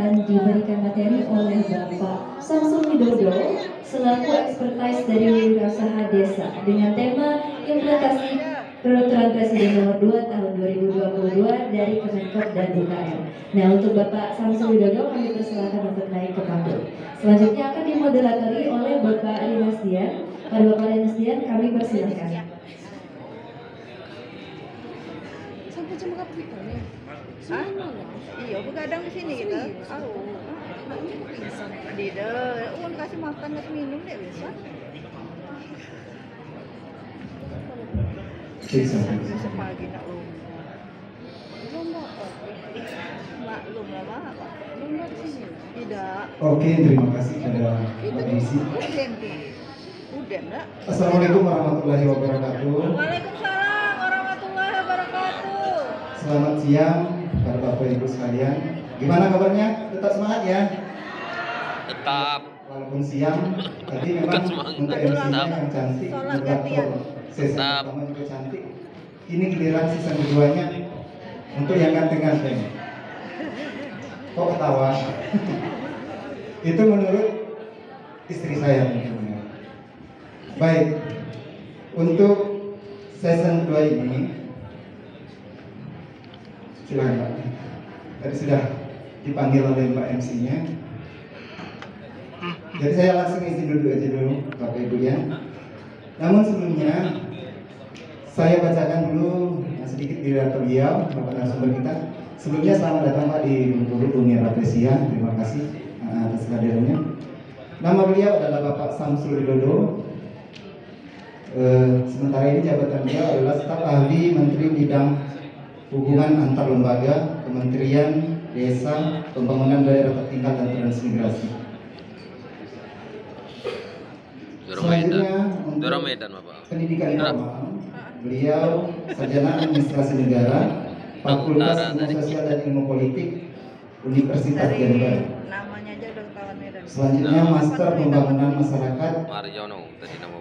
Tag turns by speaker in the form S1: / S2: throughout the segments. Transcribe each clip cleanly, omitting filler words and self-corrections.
S1: akan diberikan materi oleh Bapak Samsul Widodo selaku ekspertis dari Wirausaha Desa dengan tema implementasi Peraturan Presiden Nomor 2 Tahun 2022 dari Kemenkop dan UKM. Nah, untuk Bapak Samsul Widodo kami persilakan untuk naik ke panggung. Selanjutnya akan dimoderatori oleh Bapak Ali Nasdian. Pada Bapak Ali Nasdian kami persilakan.
S2: Sampai jam berapa kita nih? Iya, begadang di sini kita. Di deh, kasih makan, kasih minum deh bisa. Bisa pagi nak lomba. Lomba apa? Maklum lah apa? Lomba di sini. Tidak.
S3: Oke, terima kasih pada Mbak Desi.
S2: Udah enggak?
S3: Assalamualaikum warahmatullahi wabarakatuh.
S2: Waalaikumsalam warahmatullahi wabarakatuh.
S3: Selamat siang para Bapak Ibu sekalian. Gimana kabarnya? Tetap semangat ya?
S4: Tetap.
S3: Walaupun siang, tadi memang untuk MC-nya yang cantik, moderator sesi pertama juga cantik. Ini giliran season keduanya untuk yang ganteng-ganteng. Kok ketawa? Itu menurut istri saya tentunya. Baik, untuk season kedua ini, silakan Pak. Tadi sudah dipanggil oleh Mbak MC-nya. Jadi saya langsung izin duduk aja dulu, Bapak Ibu ya. Namun sebelumnya, saya bacakan dulu sedikit biodata beliau, Bapak narasumber kita. Sebelumnya selamat datang Pak di Bengkulu Bumi Rapresia. Terima kasih atas kehadirannya. Nama beliau adalah Bapak Samsul Widodo. Sementara ini jabatan beliau adalah staf ahli Menteri Bidang Hubungan Antar Lembaga, Kementerian Desa, Pembangunan Daerah Tertinggal dan Transmigrasi. Selanjutnya untuk pendidikan formal, beliau sarjana administrasi negara, Fakultas Ilmu Sosial dan Ilmu Politik, Universitas Jember.
S2: Namanya aja udah kawan Medan.
S3: Selanjutnya Master Pembangunan Masyarakat,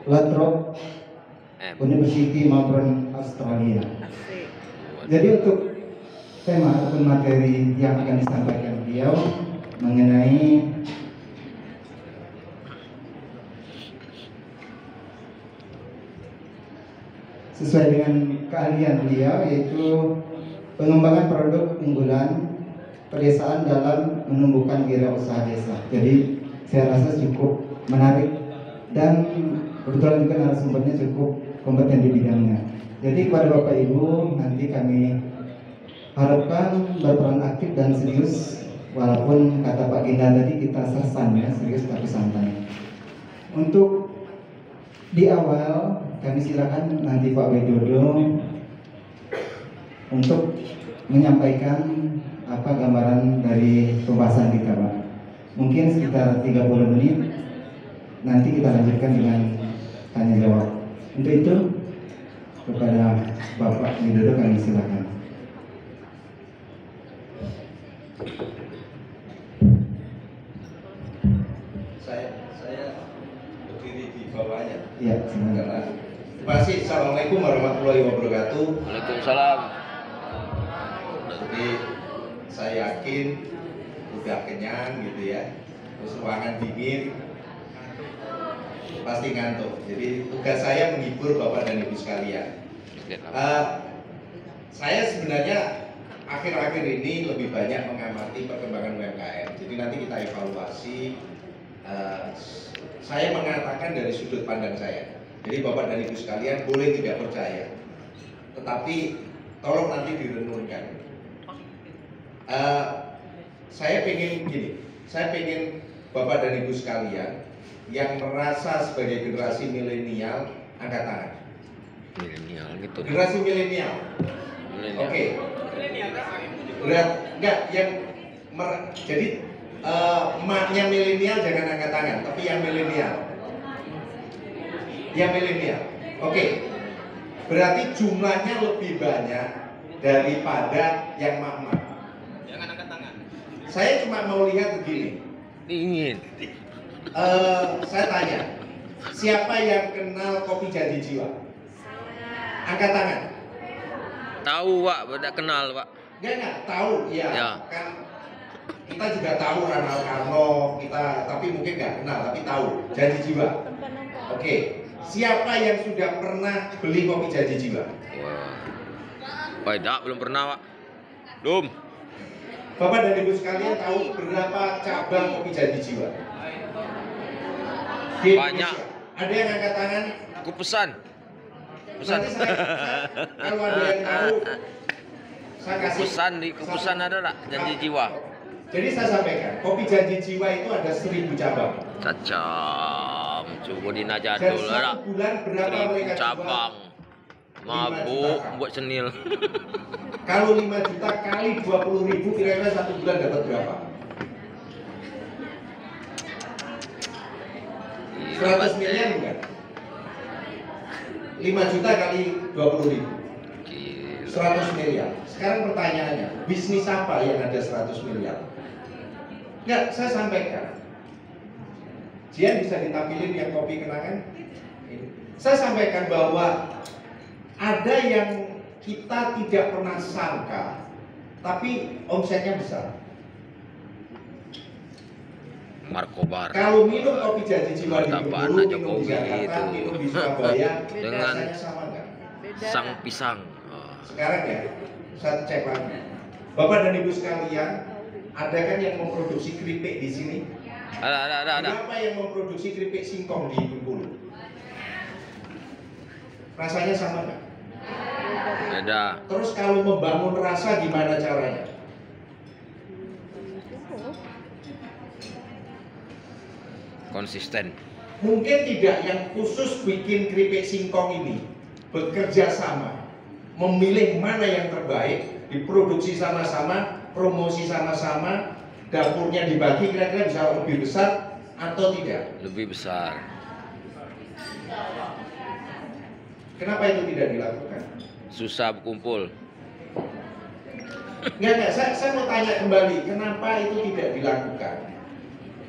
S3: Lathrop University Melbourne, Australia. Jadi untuk tema ataupun materi yang akan disampaikan beliau mengenai sesuai dengan keahlian beliau, yaitu pengembangan produk unggulan pedesaan dalam menumbuhkan wirausaha desa. Jadi saya rasa cukup menarik dan kebetulan juga narasumbernya cukup kompeten di bidangnya. Jadi kepada Bapak Ibu nanti kami harapkan berperan aktif dan serius, walaupun kata Pak Ginda tadi kita sersan ya, serius tapi santai. Untuk di awal kami silakan nanti Pak Widodo untuk menyampaikan apa gambaran dari pembahasan kita Pak. Mungkin sekitar 30 menit, nanti kita lanjutkan dengan tanya jawab. Untuk itu kepada Bapak Widodo kami silakan.
S5: Saya berdiri di bawahnya.
S3: Iya, silakan.
S5: Terima kasih. Assalamualaikum warahmatullahi wabarakatuh.
S4: Waalaikumsalam.
S5: Jadi saya yakin udah kenyang gitu ya. Terus ruangan dingin, pasti ngantuk. Jadi tugas saya menghibur Bapak dan Ibu sekalian. Saya sebenarnya akhir-akhir ini lebih banyak mengamati perkembangan UMKM. Jadi nanti kita evaluasi. Saya mengatakan dari sudut pandang saya. Jadi Bapak dan Ibu sekalian boleh tidak percaya, tetapi tolong nanti direnungkan. Saya pengen gini, saya pengen Bapak dan Ibu sekalian yang merasa sebagai generasi milenial angkat tangan.
S4: Milenial gitu.
S5: Generasi milenial. Oke. Berat enggak yang jadi emaknya milenial jangan angkat tangan, tapi yang milenial. Yang milenial. Oke. Berarti jumlahnya lebih banyak daripada yang mak-mak. Jangan angkat tangan. Saya cuma mau lihat begini.
S4: Dingin.
S5: Saya tanya, siapa yang kenal kopi Janji Jiwa? Angkat tangan.
S4: Tahu Pak, tidak kenal Pak.
S5: Enggak tahu, iya.
S4: Ya.
S5: Kan kita juga tahu Ronald Karno, tapi mungkin nggak kenal, tapi tahu Janji Jiwa. Oke, siapa yang sudah pernah beli kopi Janji Jiwa?
S4: Wah, tidak, belum pernah, Pak. Belum.
S5: Bapak dan Ibu sekalian tahu berapa cabang kopi Janji Jiwa? Di
S4: Banyak.
S5: Indonesia. Ada yang angkat tangan?
S4: Aku pesan.
S5: Berarti kalau ada yang tahu, saya kasih.
S4: Kepesan ada lah Janji Jiwa.
S5: Jadi saya sampaikan, kopi Janji Jiwa itu ada 1000 cabang.
S4: Cacam, coba dina
S5: Dan
S4: jadul lah.
S5: 1 bulan berapa
S4: 1000
S5: mereka
S4: cabang. Mabuk buat senil.
S5: Kalau 5 juta kali 20.000 kira-kira 1 bulan dapat berapa? 100 miliar bukan? 5 juta kali 20.000 100 miliar. Sekarang pertanyaannya, bisnis apa yang ada 100 miliar? Enggak, saya sampaikan. Jian bisa ditampilin yang kopi kenangan? Ini. Saya sampaikan bahwa ada yang kita tidak pernah sangka, tapi omsetnya besar.
S4: Markobar.
S5: Kalau minum kopi Janji Jiwa di
S4: Martaban
S5: Bengkulu,
S4: aja
S5: minum di
S4: kopi
S5: Jakarta,
S4: itu.
S5: minum di Surabaya,
S4: Dengan
S5: rasanya sama nggak?
S4: sang pisang. Oh.
S5: Sekarang ya, saya cek lagi. Bapak dan Ibu sekalian, ada kan yang memproduksi keripik di sini?
S4: Ada.
S5: Berapa yang memproduksi keripik singkong di Bengkulu? Rasanya sama nggak?
S4: Beda.
S5: Terus kalau membangun rasa gimana caranya?
S4: Konsisten.
S5: Mungkin tidak yang khusus bikin keripik singkong ini bekerja sama, memilih mana yang terbaik, diproduksi sama-sama, promosi sama-sama, dapurnya dibagi kira-kira bisa lebih besar atau tidak?
S4: Lebih besar.
S5: Kenapa itu tidak dilakukan?
S4: Susah berkumpul.
S5: Enggak, saya mau tanya kembali, kenapa itu tidak dilakukan?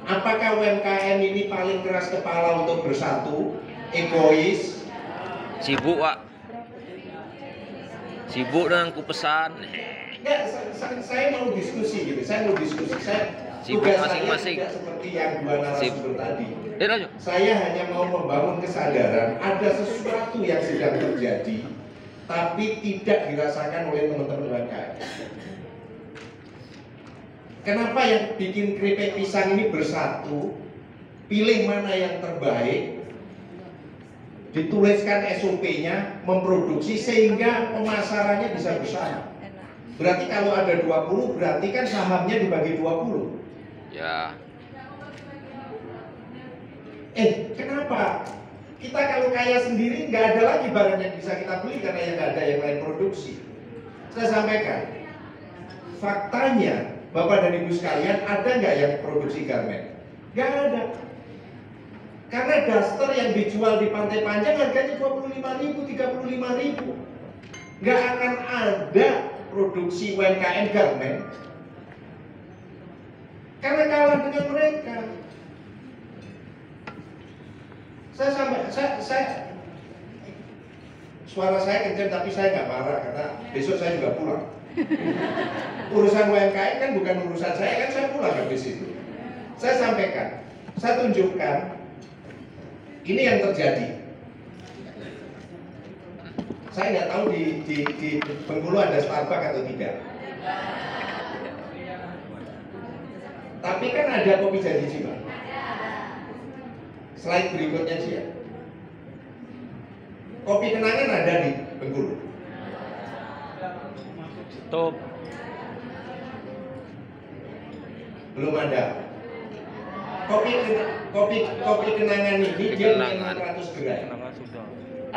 S5: Apakah UMKM ini paling keras kepala untuk bersatu, egois?
S4: Sibuk, Pak. Sibuk dengan ku pesan.
S5: Enggak, saya mau diskusi gitu. Saya
S4: Sibuk
S5: tugas
S4: masing-masing.
S5: saya tidak seperti yang dua narasumber tadi.
S4: Lanjut.
S5: Saya hanya mau membangun kesadaran ada sesuatu yang sedang terjadi, tapi tidak dirasakan oleh teman-teman UMKM. Kenapa yang bikin keripik pisang ini bersatu, pilih mana yang terbaik, dituliskan SOP-nya, memproduksi sehingga pemasarannya bisa bersama. Berarti kalau ada 20, berarti kan sahamnya dibagi 20.
S4: Ya.
S5: Kenapa? Kita kalau kaya sendiri nggak ada lagi barang yang bisa kita beli karena yang nggak ada yang lain produksi. Saya sampaikan, faktanya Bapak dan Ibu sekalian, ada nggak yang produksi garment? Nggak ada. Karena daster yang dijual di Pantai Panjang harganya 25.000, 35.000. Nggak akan ada produksi UMKM garment karena kalah dengan mereka. Suara saya kencang tapi saya nggak marah karena besok saya juga pulang. Urusan UMKM kan bukan urusan saya, kan saya pulang habis itu. Saya sampaikan, saya tunjukkan ini yang terjadi. Saya nggak tahu di Bengkulu ada Starbucks atau tidak. Tapi kan ada kopi Janji Jiwa. Slide berikutnya sih ya. Kopi kenangan ada di Bengkulu.
S4: Top.
S5: Belum ada. Kopi kenangan ini dia punya 600 gerai.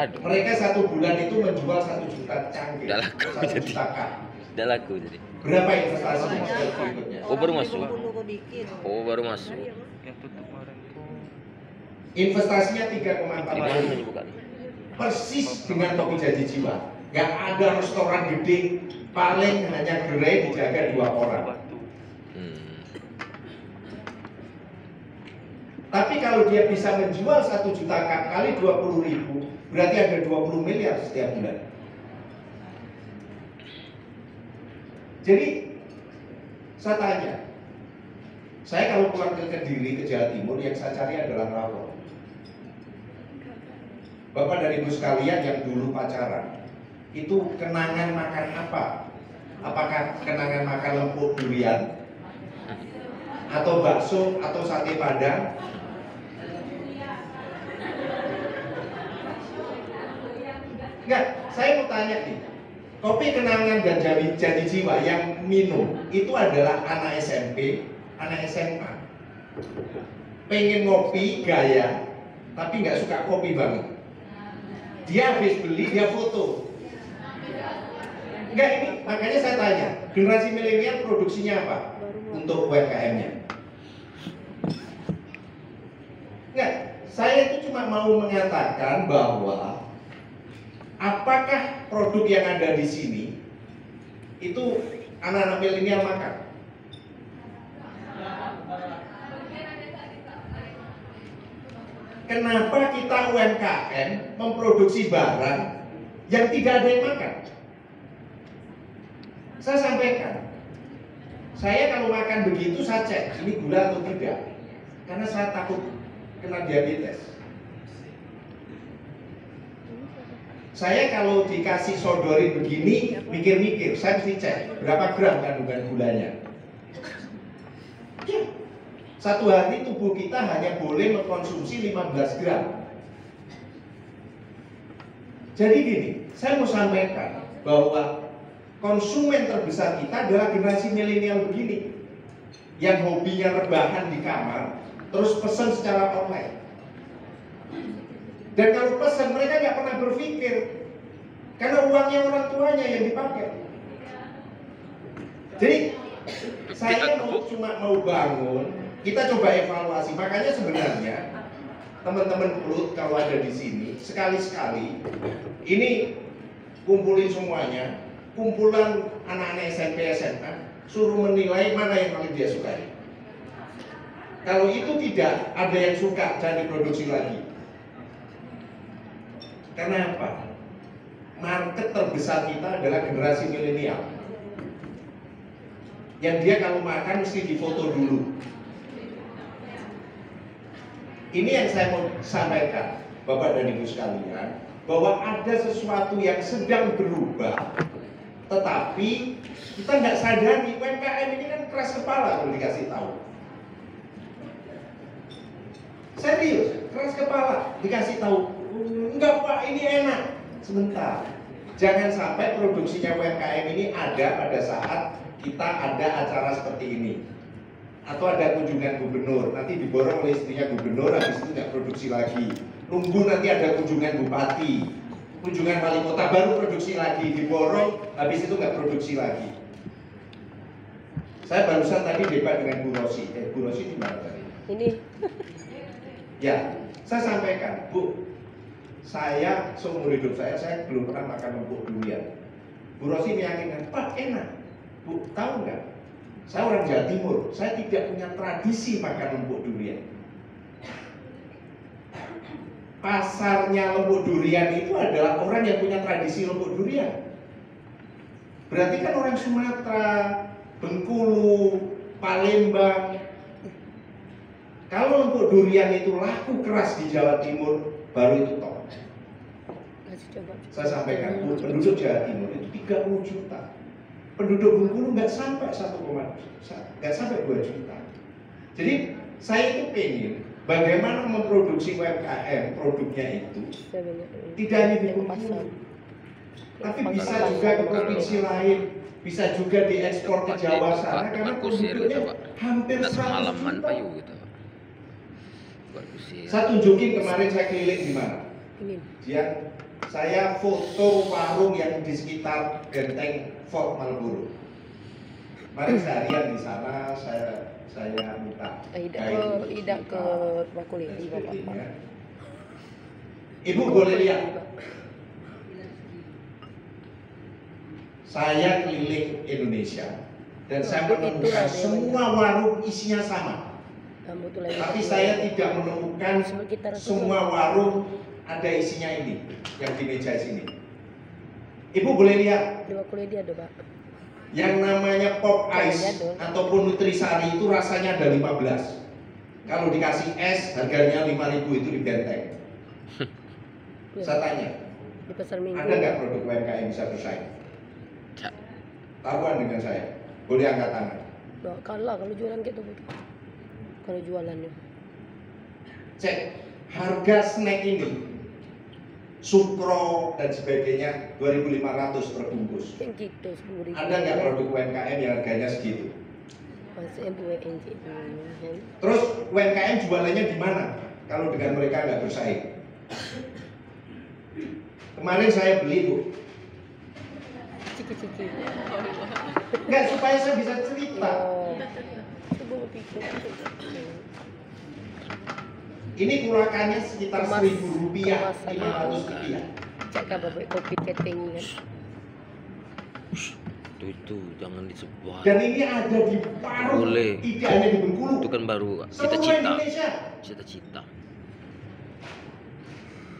S4: Aduh.
S5: Mereka 1 bulan itu menjual 1 juta cangkir.
S4: Udah laku
S5: 1
S4: jadi.
S5: juta cup.
S4: Udah laku jadi.
S5: Berapa investasinya berikutnya?
S4: Oh, baru masuk. Oh, baru masuk.
S5: Investasinya
S4: Di mana
S5: 3,4
S4: ini bukan?
S5: persis dengan kopi Janji Jiwa. Gak ada restoran gede, paling hanya gerai dijaga 2 orang. Tapi kalau dia bisa menjual 1 juta cup kali 20.000, berarti ada 20 miliar setiap bulan. Jadi saya tanya, Saya kalau pulang ke Kediri, ke Jawa Timur, yang saya cari adalah rawon. Bapak dan Ibu sekalian yang dulu pacaran, itu kenangan makan apa? Apakah kenangan makan lempuk durian? Atau bakso, atau sate padang? Enggak, saya mau tanya nih. Kopi kenangan dan janji jiwa yang minum itu adalah anak SMP, anak SMA. Pengen ngopi gaya, tapi nggak suka kopi banget. Dia habis beli, dia foto. Enggak, ini makanya saya tanya, generasi milenial produksinya apa untuk UMKM-nya? Enggak, saya itu cuma mau mengatakan bahwa apakah produk yang ada di sini itu anak-anak milenial makan? Kenapa kita UMKM memproduksi barang yang tidak ada yang makan? Saya sampaikan, saya kalau makan begitu saya cek ini gula atau tidak, karena saya takut kena diabetes. Saya kalau dikasih sodorin begini, mikir-mikir, saya mesti cek berapa gram kandungan gulanya. Ya, satu hari tubuh kita hanya boleh mengkonsumsi 15 gram. Jadi gini, saya mau sampaikan bahwa konsumen terbesar kita adalah generasi milenial begini, yang hobinya rebahan di kamar, terus pesan secara online. Dan kalau pesan mereka nggak pernah berpikir, karena uangnya orang tuanya yang dipakai. Jadi saya cuma mau bangun, kita coba evaluasi. Makanya sebenarnya teman-teman perut kalau ada di sini sekali-sekali ini kumpulin semuanya, kumpulan anak-anak SMP SMA, suruh menilai mana yang paling dia sukai. Kalau itu tidak ada yang suka, jangan diproduksi lagi. Karena apa? Market terbesar kita adalah generasi milenial, yang dia kalau makan mesti difoto dulu. Ini yang saya mau sampaikan, Bapak dan Ibu sekalian, bahwa ada sesuatu yang sedang berubah, tetapi kita nggak sadari. UMKM ini kan keras kepala kalau dikasih tahu. Serius, keras kepala dikasih tahu. Enggak Pak, ini enak. Sebentar, jangan sampai produksinya UMKM ini ada pada saat kita ada acara seperti ini, atau ada kunjungan gubernur, nanti diborong oleh istrinya gubernur, habis itu nggak produksi lagi. Nunggu nanti ada kunjungan bupati, kunjungan wali kota, baru produksi lagi, diborong, habis itu nggak produksi lagi. Saya barusan tadi debat dengan Bu Rosi. Bu Rosi di mana tadi?
S2: Ini.
S5: Ya, saya sampaikan, Bu, saya seumur hidup saya belum pernah makan lempuk durian. Bu Rosi meyakinkan, Pak enak. Bu, tahu nggak? Saya orang Jawa Timur, saya tidak punya tradisi makan lempuk durian. Pasarnya lempuk durian itu adalah orang yang punya tradisi lempuk durian. Berarti kan orang Sumatera, Bengkulu, Palembang. Kalau lempuk durian itu laku keras di Jawa Timur, baru itu top. Saya sampaikan, penduduk Jawa Timur itu 30 juta. Penduduk Bengkulu nggak sampai 2 juta. Jadi saya itu pengen bagaimana memproduksi UMKM produknya itu tidak hanya di Bengkulu, tapi bisa juga ke provinsi lain, bisa juga diekspor ke Jawa sana, karena penduduknya hampir 100 juta. Saya tunjukin kemarin saya keliling di mana. Saya foto warung yang di sekitar Genteng Fort Marlboro. Mari seharian di sana saya minta.
S2: Ida ke Bakuli di Bapak.
S5: Ibu boleh lihat. Saya keliling Indonesia dan saya menemukan semua warung isinya sama. Tapi saya tidak menemukan semua warung ada isinya ini, yang di meja sini. Ibu boleh lihat.
S2: Di Bakuli dia ada, Pak.
S5: Yang namanya pop ice ataupun nutrisari itu rasanya ada 15. Kalau dikasih es harganya 5.000 itu di Benteng. Saya tanya,
S2: Di pasar minggu.
S5: ada nggak produk UMKM yang bisa bersaing?
S4: Cak.
S5: Taruhan dengan saya, boleh angkat tangan.
S2: Nggak kalah kalau jualan gitu. Kalau jualannya.
S5: Cek harga snack ini, sukro dan sebagainya 2.500 per bungkus.
S2: Yang gitu 10.000.
S5: Ada nggak produk UMKM yang harganya segitu?
S2: Masih MUNJ.
S5: Terus UMKM jualannya di mana? Kalau dengan mereka nggak bersaing. Kemarin saya beli Bu,
S2: Ciki-ciki.
S5: nggak supaya saya bisa cerita.
S2: Oh. Coba pikir.
S5: Ini kurakannya sekitar
S2: Kemas-
S5: Rp1.000,
S2: kemasannya.
S5: Rp500.
S2: Cek kabar baik kopi keteng kan.
S4: Itu jangan disebar.
S5: Dan ini ada di Paru,
S4: Boleh.
S5: tidak hanya di Bengkulu.
S4: Itu kan baru
S5: Seluruh
S4: cita-cita.
S5: Indonesia.
S4: Cita-cita.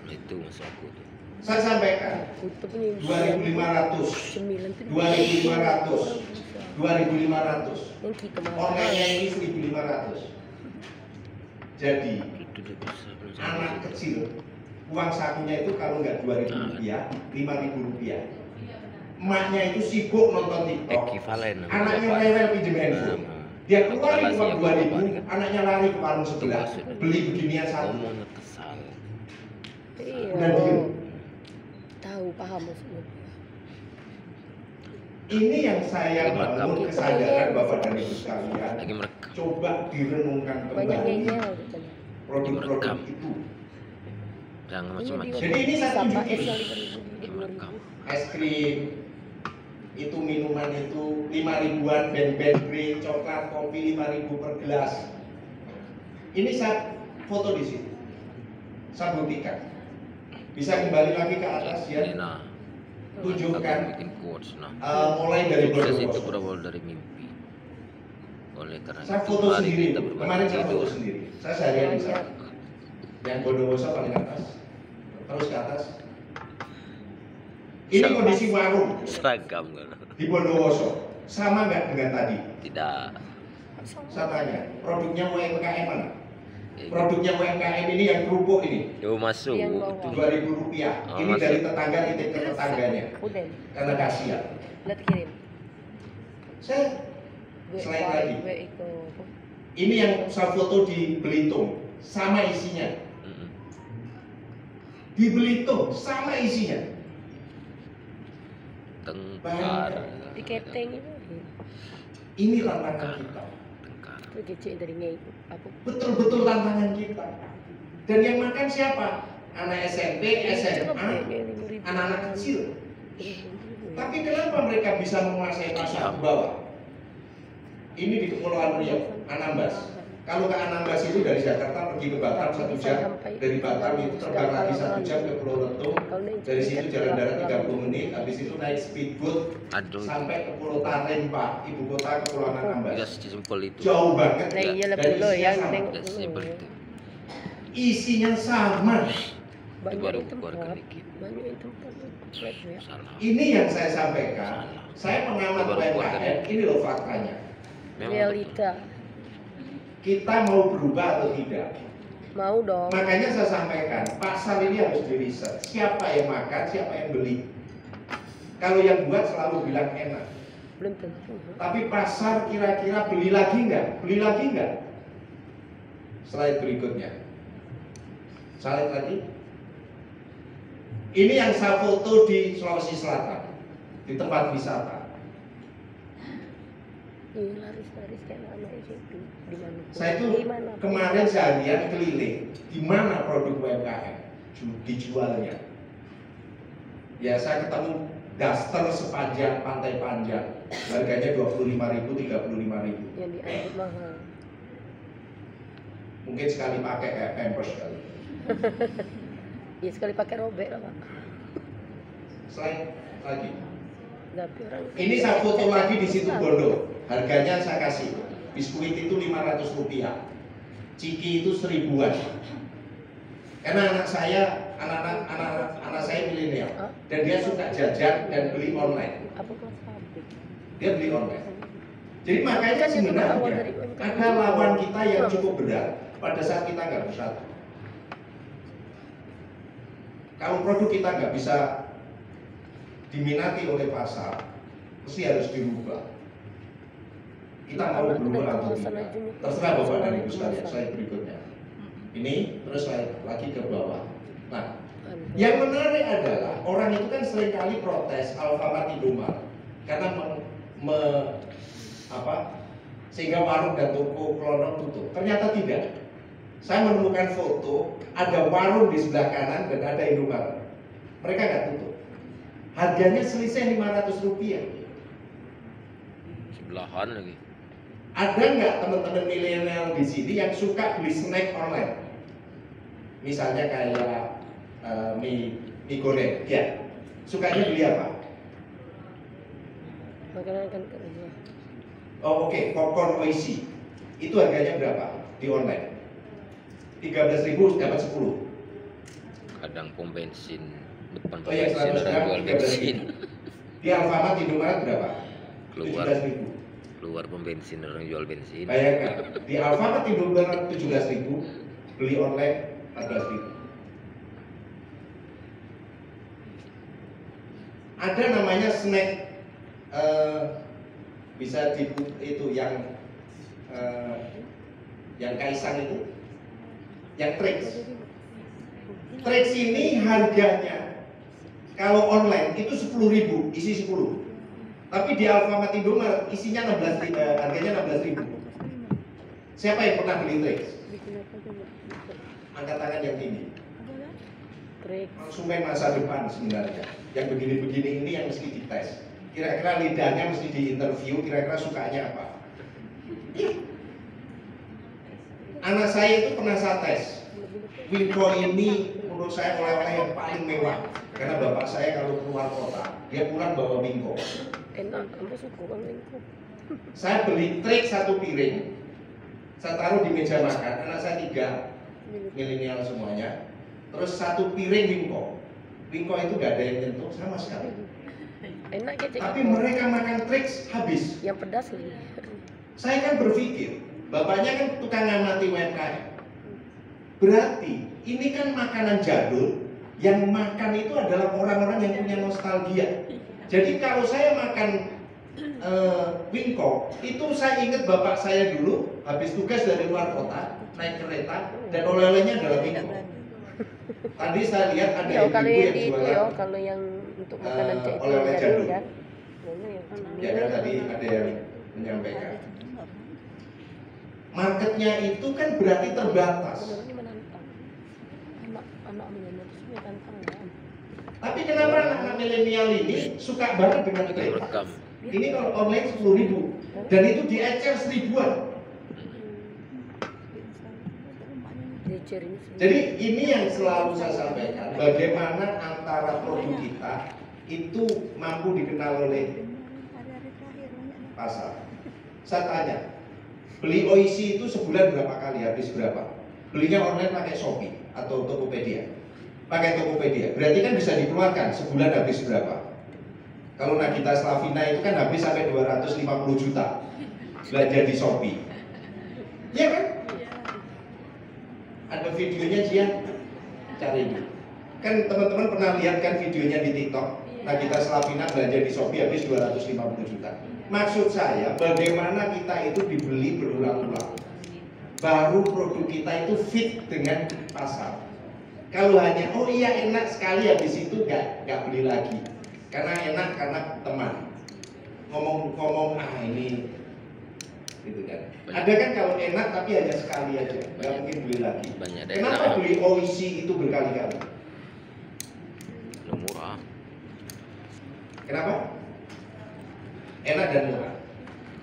S4: Nah, itu maksud aku tuh.
S5: Saya sampaikan
S2: Itu punya
S5: 2.500,
S2: 9 tuh
S5: 2.500, 2.500.
S2: yang kita
S5: Orangnya ini 1.500. Jadi
S4: Itu udah bisa belum
S5: anak kecil uang sakunya itu kalau nggak 2.000 rupiah, 5.000 rupiah. Emaknya itu sibuk nonton TikTok,
S4: ekivalen.
S5: anaknya rewel pinjem handphone. Dia keluarin uang 2.000, anaknya lari ke warung sebelah, beli beginian satu.
S4: Ngomongnya kesal.
S2: Iya.
S5: Udah diem.
S2: Tahu paham maksudnya.
S5: Ini yang saya bangun kesadaran Bapak dan Ibu sekalian.
S4: Lagi merekam.
S5: Coba direnungkan
S2: Banyak
S5: kembali
S2: ngeyel.
S5: produk-produk itu.
S4: Jangan macam-macam.
S5: Jadi ini saya tunjukin.
S4: Lagi merekam.
S5: Es krim, itu minuman itu 5.000-an, band-band green, coklat, kopi 5.000 per gelas. Ini saya foto di situ. Saya buktikan. Bisa kembali lagi ke atas ya.
S4: Nah,
S5: Tunjukkan
S4: bikin quotes. Nah,
S5: mulai dari
S4: sukses itu
S5: Bondowoso.
S4: berawal dari mimpi. Oleh karena
S5: Saya
S4: itu,
S5: foto
S4: mari
S5: sendiri.
S4: kita berbagi
S5: Kemarin saya foto
S4: tidur.
S5: sendiri. Saya seharian di sana. Yang Bondowoso paling atas. Terus ke atas. Ini kondisi warung
S4: Seragam kan?
S5: di Bondowoso. Sama nggak dengan tadi?
S4: Tidak.
S5: Saya tanya, produknya UMKM mana?
S4: Ya,
S5: Produknya UMKM ini yang kerupuk ini
S4: Yo masuk.
S2: Yang bawah.
S4: Itu.
S5: Rp2.000.
S4: Oh,
S5: Ini
S4: masuk.
S5: dari tetangga titip ke tetangganya
S2: Udah.
S5: karena kasihan.
S2: Lihat kirim.
S5: Saya selain lagi,
S2: Gue itu.
S5: ini yang saya foto di Belitung, sama isinya.
S4: Mm-mm.
S5: Di Belitung sama isinya.
S4: Tengkar.
S2: Di keteng itu.
S5: Ini tantangan kita.
S4: Tengkar.
S2: Itu kecil dari ngey. Apa?
S5: Betul-betul tantangan kita. Dan yang makan siapa? Anak SMP, SMA, anak-anak kecil. Tapi kenapa mereka bisa menguasai pasar ke bawah? Ini di Kepulauan Riau, Anambas. Kalau ke Anambas itu dari Jakarta pergi ke Batam 1 jam, dari Batam itu terbang lagi 1 jam ke Pulau Lentung, dari situ jalan darat 30 menit, habis itu naik speedboat
S4: Aduh.
S5: sampai ke Pulau Tarempa, ibu kota Kepulauan
S4: Ya
S5: Anambas.
S4: sesimpel itu.
S5: Jauh banget
S2: Nah, iya lah
S5: dan
S2: pulau
S5: isinya
S2: yang
S5: sama.
S2: tengok
S4: Ya sesimpel itu.
S5: Isinya sama.
S2: banyak
S4: baru
S2: yang tempat.
S4: keluarkan dikit.
S2: Banyak yang tempat. Ya.
S4: Salah.
S5: Ini yang saya sampaikan. Saya pengamat
S4: Baru keluarkan
S5: UMKM, ini loh faktanya.
S4: Memang
S2: Realita.
S5: Kita mau berubah atau tidak?
S2: Mau dong.
S5: Makanya saya sampaikan, pasar ini harus diriset. Siapa yang makan, siapa yang beli. Kalau yang buat selalu bilang enak.
S2: Belum tentu.
S5: Tapi pasar kira-kira beli lagi nggak? Beli lagi nggak? Slide berikutnya. Slide lagi. Ini yang saya foto di Sulawesi Selatan, di tempat wisata.
S2: Iya laris-laris kayak anak itu di mana?
S5: Saya itu
S2: Di mana?
S5: kemarin seharian keliling, di mana produk UMKM dijualnya. Ya saya ketemu daster sepanjang Pantai Panjang, harganya 25.000, 35.000.
S2: Yang dianggap mahal.
S5: Mungkin sekali pakai kayak Pampers kali.
S2: Ya sekali pakai robek lah pak.
S5: Selain lagi,
S2: Tapi orang.
S5: ini saya foto lagi di situ Bondo. Harganya saya kasih. Biskuit itu 500 rupiah, ciki itu 1000-an. Karena anak saya milenial dan dia suka jajan dan beli online.
S2: Apa kelas pabrik?
S5: dia beli online. Jadi makanya sebenarnya ada lawan kita yang cukup berat pada saat kita nggak bersatu. Kalau produk kita nggak bisa diminati oleh pasar, mesti harus dirubah. Kita mau berubah atau tidak, terserah Bapak dan Ibu sekalian. Slide berikutnya. Ini terus slide lagi ke bawah. Nah, yang menarik adalah orang itu kan seringkali protes Alfamart Indomaret karena sehingga warung dan toko kelonong tutup. Ternyata tidak. Saya menemukan foto ada warung di sebelah kanan dan ada Indomaret. Mereka nggak tutup. Harganya selisih Rp500.
S4: Sebelahan lagi.
S5: Ada nggak teman-teman milenial di sini yang suka beli snack online? Misalnya kayak mie goreng, ya. Sukanya beli apa?
S2: Makanan kan kerja.
S5: Oh oke, popcorn Oishi. Itu harganya berapa di online? 13.000 dapat 10.
S4: Kadang pom bensin depan
S5: Oh ya,
S4: pom bensin
S5: 100
S4: orang
S5: gram
S4: jual
S5: 13.000.
S4: bensin.
S5: Di Alfamart Indomaret berapa?
S4: Keluar
S5: 17.000.
S4: keluar pom bensin orang jual bensin.
S5: Bayangkan, di Alfamart Indomaret 17.000, beli online 14.000. Ada namanya snack bisa itu yang Kaisang itu, yang Trix. Trix ini harganya kalau online itu 10.000, isi 10. Tapi di Alfamart Indomaret isinya 16, harganya 16.000. Siapa yang pernah beli Trix? Angkat tangan yang tinggi. Konsumen masa depan sebenarnya. Yang begini-begini ini yang mesti dites. Kira-kira lidahnya mesti diinterview, kira-kira sukanya apa? Iya. Anak saya itu pernah saya tes. Winko ini menurut saya oleh-oleh yang paling mewah. Karena bapak saya kalau keluar kota, dia pulang bawa Winko.
S2: Enak, kamu suka kan lingkup.
S5: Saya beli Trix 1 piring, saya taruh di meja makan. Anak saya 3 milenial semuanya. Terus 1 piring Winko. Winko itu gak ada yang nyentuh sama sekali.
S2: Enak ya,
S5: Tapi mereka makan Trix habis.
S2: yang pedas lagi.
S5: Saya kan berpikir, bapaknya kan tukang ngamati UMKM. Berarti ini kan makanan jadul, yang makan itu adalah orang-orang yang punya nostalgia. Jadi kalau saya makan Winko, itu saya ingat bapak saya dulu habis tugas dari luar kota, naik kereta, dan oleh-olehnya adalah Winko. Tadi saya lihat ada
S2: Ya, kalau
S5: ibu
S2: yang
S5: yang
S2: di itu
S5: jualan
S2: ya, kalau yang untuk makanan cek itu
S5: oleh-oleh
S2: yang
S5: jadul.
S2: kan.
S5: Ya kan tadi ada yang menyampaikan. Marketnya itu kan berarti terbatas.
S2: Sebenarnya menantang. Anak milenial itu menantang kan.
S5: Tapi kenapa anak milenial ini suka banget dengan Trix?
S4: Rekam.
S5: Ini kalau online 10.000 dan itu di ecer 1000-an. Jadi ini yang selalu saya sampaikan, bagaimana antara produk kita itu mampu dikenal oleh pasar. Saya tanya, beli Oishi itu sebulan berapa kali, habis berapa? Belinya online pakai Shopee atau Tokopedia? Pakai Tokopedia, berarti kan bisa dikeluarkan sebulan habis berapa? Kalau Nagita Slavina itu kan habis sampai 250 juta belanja di Shopee. Iya kan? Ada videonya dia, cari ini. Kan teman-teman pernah lihat kan videonya di TikTok, Nagita Slavina belanja di Shopee habis 250 juta. Maksud saya, bagaimana kita itu dibeli berulang-ulang. Baru produk kita itu fit dengan pasar. Kalau hanya, oh iya enak sekali, habis itu nggak beli lagi. Karena enak, karena teman. Ngomong-ngomong, ini gitu kan. Ada kan kalau enak tapi hanya sekali aja, nggak mungkin beli lagi. Kenapa beli Oishi itu berkali-kali?
S4: Murah.
S5: Kenapa? Enak dan murah.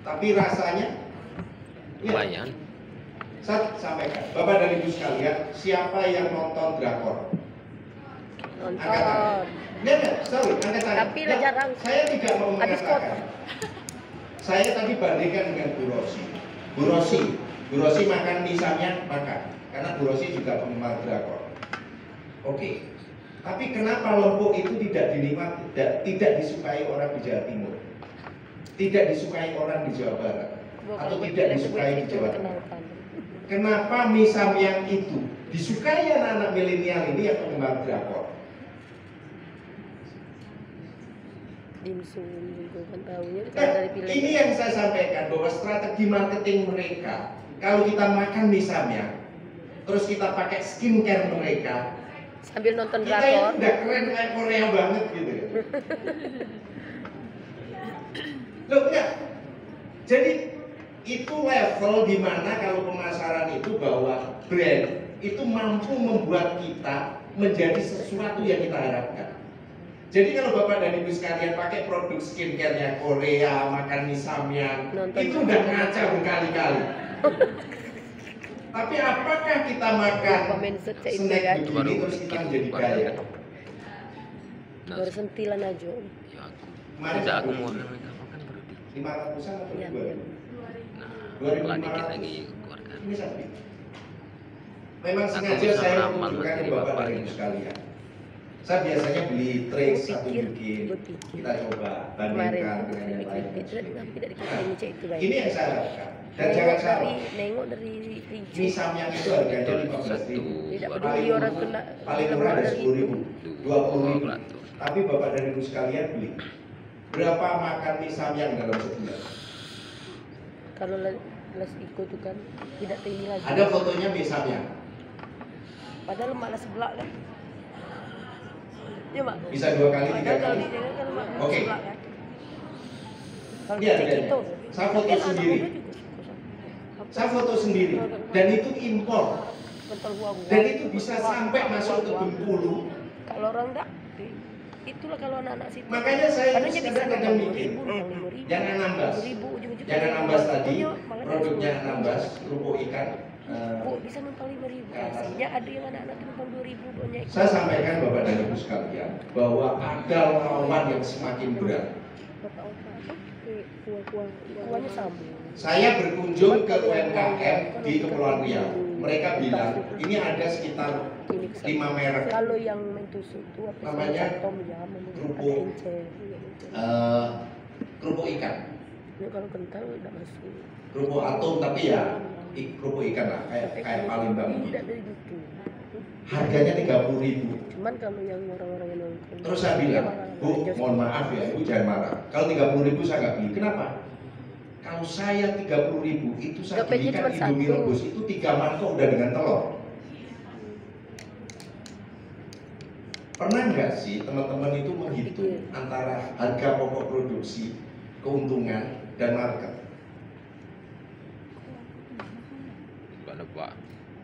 S5: Tapi rasanya
S4: Lumayan.
S5: Saya sampaikan, Bapak dan Ibu sekalian, siapa yang nonton drakor? Angkat tangan.
S2: Nonton.
S5: Enggak, sorry, angkat tangan.
S2: Tapi jarang.
S5: Saya tidak mau
S2: Habis
S5: mengatakan. Saya tadi bandingkan dengan Bu Rosi. Bu Rosi makan misalnya makan, karena Bu Rosi juga penggemar drakor. Oke. Tapi kenapa Lombok itu tidak dinikmati, tidak disukai orang di Jawa Timur? tidak disukai orang di Jawa Barat atau tidak disukai di Jawa Tengah. Kenapa mie samyang itu disukai anak-anak milenial ini yang penggemar drakor?
S2: Dimsum juga kan tahunya
S5: Nah,
S2: kalau dari pilih.
S5: ini yang saya sampaikan bahwa strategi marketing mereka, kalau kita makan mie samyang, terus kita pakai skincare mereka,
S2: Sambil nonton
S5: kita ini
S2: drakor.
S5: udah keren kayak Korea banget gitu ya. Loh enggak. Jadi itu level dimana kalau pemasaran itu bahwa brand itu mampu membuat kita menjadi sesuatu yang kita harapkan. Jadi kalau Bapak dan Ibu sekalian pakai produk skincare-nya Korea, makan mie samyang, itu udah ngaca berkali-kali. Tapi apakah kita makan snack begini terus kita menjadi kaya?
S2: Baru sentilan aja.
S4: Ya aku.
S5: Kemarin
S4: Tidak aku
S5: aku
S4: mau
S5: beli.
S4: namanya makan berarti.
S5: 500-an atau
S2: Iya,
S5: 2.000?
S2: iya.
S4: Nah,
S5: 2.500.
S4: pelan dikit lagi keluarkan.
S5: Ini sapi. Memang
S4: Aku
S5: sengaja
S4: bisa
S5: saya
S4: meramal
S5: menunjukkan ke
S4: materi
S5: Bapak
S4: Bapak
S5: dan Ibu
S4: ini.
S5: sekalian. Saya biasanya beli tray satu
S2: Berpikir,
S5: bikin,
S2: berpikir.
S5: kita coba
S2: Kemarin
S5: bandingkan
S2: itu
S5: dengan yang lain.
S2: tidak dikasih cek itu baik.
S5: Ini yang saya harapkan. Dan jangan salah,
S2: Nengok dari
S5: mie
S2: hijau.
S5: samyang itu harganya
S4: Betul,
S5: 15.000.
S2: Tidak
S4: satu,
S2: peduli orang kena
S5: Paling murah ada 10.000, 20.000.
S4: Beratur.
S5: Tapi Bapak dan Ibu sekalian beli. Berapa makan mie samyang dalam sebulan?
S2: Kalau les iko itu kan tidak tinggi lagi.
S5: Ada fotonya mie samyang.
S2: Padahal malas sebelah kan. Ya mak.
S5: Bisa 2 kali, 3
S2: Padahal kalau
S5: kali.
S2: di jalan kan mak
S5: Oke.
S2: sebelah kan. Kalau
S5: Iya,
S2: cek
S5: iya.
S2: itu.
S5: Saya foto
S2: Kan anak
S5: sendiri.
S2: muda juga suka.
S5: Saya foto sendiri dan itu impor.
S2: Kental gua.
S5: Dan itu bisa sampai masuk ke Bengkulu.
S2: Kalau orang enggak, itulah kalau anak-anak situ.
S5: Makanya saya
S2: Kadang
S5: itu
S2: jadi
S5: kadang-kadang
S2: bisa
S5: mikir,
S2: 5.000, 5.000.
S5: jangan nambah.
S2: 5.000 ujung-ujungnya.
S5: Jangan nambah tadi,
S2: Malah
S5: produknya
S2: dari
S5: nambah, kerupuk ikan.
S2: Bu, bisa numpang 5.000.
S5: Ke atas.
S2: Aslinya ada yang anak-anak numpang 2.000 banyak.
S5: Saya sampaikan Bapak dan Ibu sekalian bahwa ada lawan yang semakin berat.
S2: Kuahnya sama.
S5: Saya berkunjung ke UMKM di Kepulauan Riau. Mereka bilang ini ada sekitar 5 merek
S2: Kalau yang mentusuk itu apa sih?
S5: Namanya
S2: Tom jam,
S5: kerupuk.
S2: ada encer.
S5: kerupuk ikan,
S2: Ya, kalau kental udah masuk.
S5: kerupuk atom tapi ya kerupuk ikan lah, kayak Palembang
S2: Tidak
S5: gitu.
S2: dari itu.
S5: Harganya 30.000.
S2: Cuman kalau yang orang-orang yang nongkrong.
S5: Terus saya bilang, Bu, mohon maaf ya, Ibu jangan marah. Kalau 30.000 saya nggak beli. Kenapa? Kalau saya 30.000 itu saya
S2: Dapetnya
S5: belikan
S2: cuma
S5: Indomie
S2: satu.
S5: rebus itu 3 mangkok udah dengan telur. Pernah nggak sih teman-teman itu menghitung antara harga pokok produksi, keuntungan, dan market?
S4: Gimana Pak?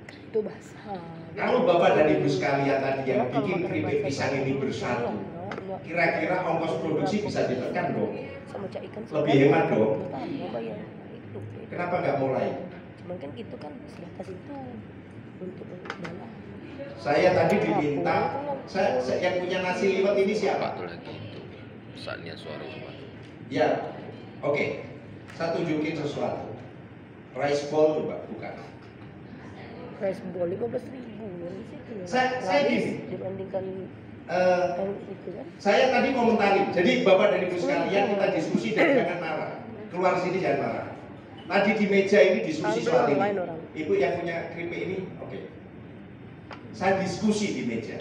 S2: Itu basah.
S5: Kalau Bapak dan Ibu sekalian tadi yang bikin keripik pisang ini bersatu, kira-kira ongkos produksi bisa ditekan dong.
S2: Sama cak ikan
S5: Lebih hemat dong.
S2: Pertama bayar itu.
S5: Kenapa nggak mulai?
S2: Cuman kan gitu kan sebatas itu untuk dalam.
S5: Saya tadi diminta, saya yang punya nasi liwet ini
S4: Pak
S5: siapa?
S4: tuh lagi itu. Saatnya suara Pak.
S5: Ya, oke. Saya tunjukin sesuatu. Rice bowl coba bukan.
S2: Rice bowl 15.000 di situ.
S5: Saya
S2: Habis
S5: gini.
S2: dibandingkan
S5: Eh,
S2: yang itu kan.
S5: saya tadi komentarin. Jadi Bapak dan Ibu sekalian kita diskusi dan jangan marah. Keluar sini jangan marah. Tadi di meja ini diskusi soal ini. Ibu yang punya keripik ini, oke. Saya diskusi di meja.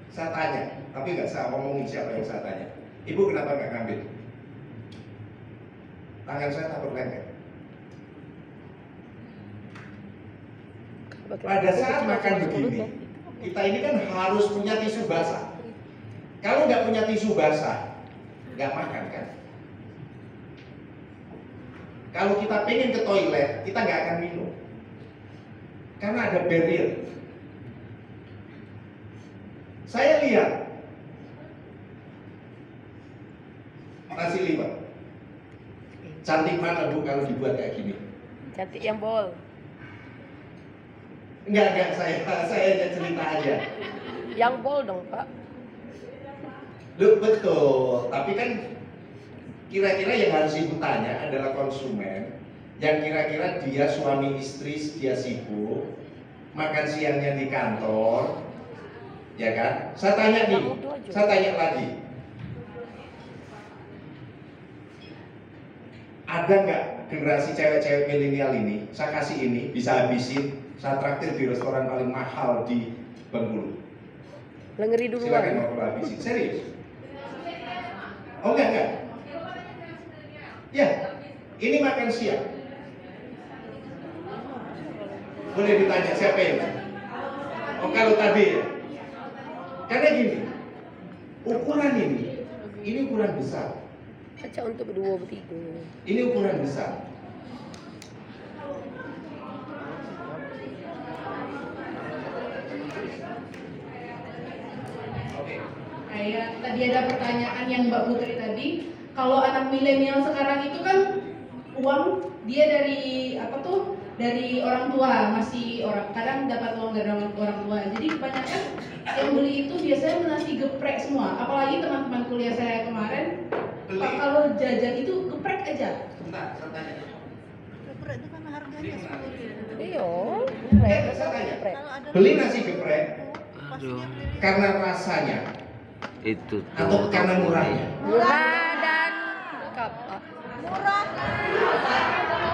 S5: Saya tanya, tapi nggak saya ngomongin siapa yang saya tanya. Ibu kenapa nggak ngambil? Tangan saya takut lengket. Pada saat makan begini, kita ini kan harus punya tisu basah. Kalau nggak punya tisu basah, nggak makan kan? Kalau kita pengen ke toilet, kita nggak akan minum. Karena ada barrier. Saya lihat nasi liwet. Cantik mana Bu kalau dibuat kayak gini?
S2: Cantik yang bol.
S5: Enggak, saya hanya cerita aja.
S2: Yang bol dong, Pak.
S5: Loh, betul, tapi kan kira-kira yang harus ibu tanya adalah konsumen yang kira-kira dia suami istri, dia sibuk, makan siangnya di kantor, ya kan? Saya tanya nih, saya tanya lagi. ada nggak generasi cewek-cewek milenial ini, saya kasih ini, bisa habisin, saya traktir di restoran paling mahal di Bengkulu.
S6: Ngeri
S5: Silakan
S6: duluan.
S5: mau habisin, serius. Oh enggak. Ya, ini makan siang. Boleh ditanya siapa yang? Oh kalau tadi ya. Karena gini, ukuran ini ukuran besar.
S6: Acak untuk berdua bertiga.
S5: Ini ukuran besar.
S7: Kayak tadi ada pertanyaan yang Mbak Putri tadi, kalau anak milenial sekarang itu kan uang dia dari apa tuh? Dari orang tua, masih orang kadang dapat uang dari orang tua. Jadi kebanyakan yang beli itu biasanya nasi geprek semua. Apalagi teman-teman kuliah saya kemarin, Pak, kalau jajan itu geprek aja.
S5: Sebentar, saya tanya.
S2: Geprek itu kan harganya 10.000.
S6: Iya.
S5: Saya tanya.
S2: Kalau ada
S5: Beli nasi geprek
S4: Aduh,
S5: karena rasanya
S4: itu
S5: atau
S4: tuh.
S5: karena murahnya?
S6: Murah dan lengkap.
S2: murah.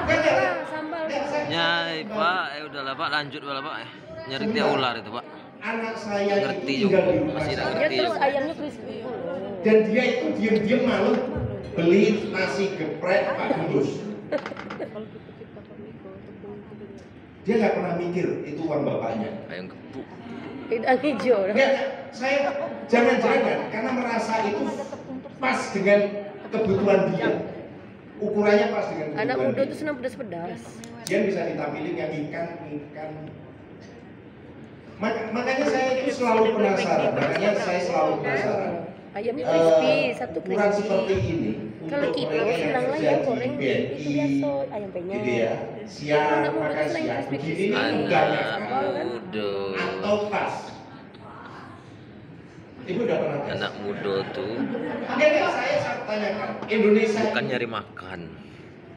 S5: Enggak.
S6: Sambal.
S4: Nyai Pak, udahlah Pak, lanjut lah Pak. Nyari tiap ular itu Pak.
S5: Anak saya
S4: Ngerti
S5: itu tinggal
S4: juga,
S5: di rumah
S4: masih
S5: saya.
S6: Ya
S4: ngerti.
S6: terus ayamnya crispy.
S5: Dan dia itu diam-diam malu beli nasi geprek Pak Gendus. Dia nggak pernah mikir itu uang bapaknya.
S4: Ayam gepuk.
S6: Hidang hijau.
S5: Enggak, saya jangan-jangan karena merasa itu pas dengan kebutuhan dia. Ukurannya pas dengan kebutuhan
S6: Anak muda
S5: dia.
S6: tuh senang pedas-pedas.
S5: Dia bisa ditampilin yang ikan. Makanya saya itu selalu penasaran. Makanya saya selalu penasaran.
S6: Ayamnya crispy, satu
S5: Ukuran seperti
S6: crispy.
S5: ini.
S6: Kalau
S5: untuk
S6: kita
S5: mereka yang
S6: senang lah
S5: kerja
S6: ya
S5: di
S6: goreng
S5: BNI,
S6: itu biasa ayam penyet.
S5: gitu ya. Siang
S6: Anak muda
S5: makan
S6: tuh senang
S5: siang
S6: crispy.
S5: begini nih enggak
S4: Anak
S5: kan?
S4: muda.
S5: Atau pas. Ibu udah pernah tes?
S4: Anak muda tuh
S5: Enggak, saya tanyakan. Indonesia
S4: bukan
S5: ini
S4: nyari makan,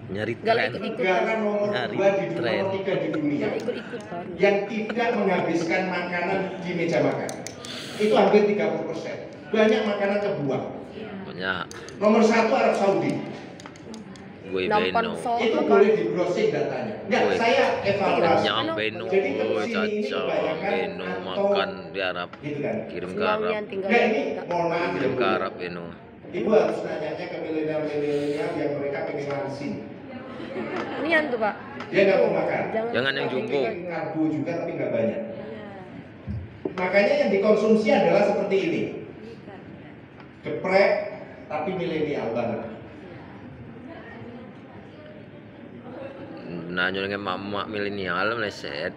S4: nyari
S6: Nggak
S4: tren.
S6: ikut-ikut.
S5: negara nomor
S4: Nyari
S5: 2 di
S4: tren.
S5: nomor 3 di dunia
S6: Yang ikut-ikutan.
S5: yang tidak menghabiskan makanan di meja makan. Itu hampir 30%. Banyak makanan terbuang.
S4: Banyak.
S5: Nomor 1 Arab Saudi.
S4: Gue
S6: Nampan
S4: beno.
S6: sok.
S5: Itu boleh di browsing datanya. Enggak,
S4: Woi.
S5: saya evaluasi.
S4: Kenyang beno,
S5: Jadi ke sini ini
S4: caca,
S5: kebanyakan
S4: beno
S5: atau-
S4: makan di Arab,
S5: Gitu kan.
S4: kirim ke Arab,
S6: Senangnya tinggal
S5: Enggak, ini mohon maaf ya,
S4: kirim
S5: Bu.
S4: ke Arab beno.
S5: Ibu harus nanyanya ke milenial-milenial yang mereka pengen langsing.
S6: Nian tuh Pak.
S5: Dia nggak mau makan.
S4: Jangan yang jumbo.
S5: Karbo juga tapi nggak banyak. Makanya yang dikonsumsi adalah seperti ini. Geprek tapi milenial banget.
S4: Nanya dengan mama milenial meleset.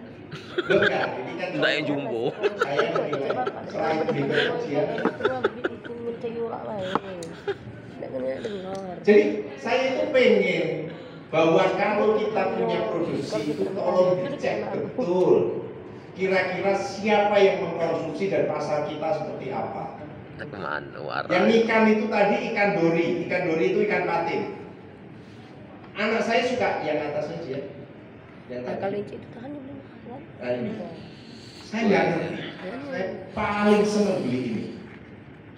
S5: Loh, enggak, ini kan
S4: Enggak yang jumbo.
S5: Saya menilai selain dia. Jadi saya itu pengen bahwa kalau kita punya produksi itu tolong dicek betul kira-kira siapa yang mengkonsumsi dan pasar kita seperti apa.
S4: Tapi mana warna?
S5: Yang ikan itu tadi ikan dori itu ikan patin. Anak saya suka yang atasnya sih ya. Yang
S6: Nah,
S5: tadi.
S6: kalau yang itu tahan belum kan?
S5: Nah, ini. Saya nggak ngerti. Saya paling seneng beli ini.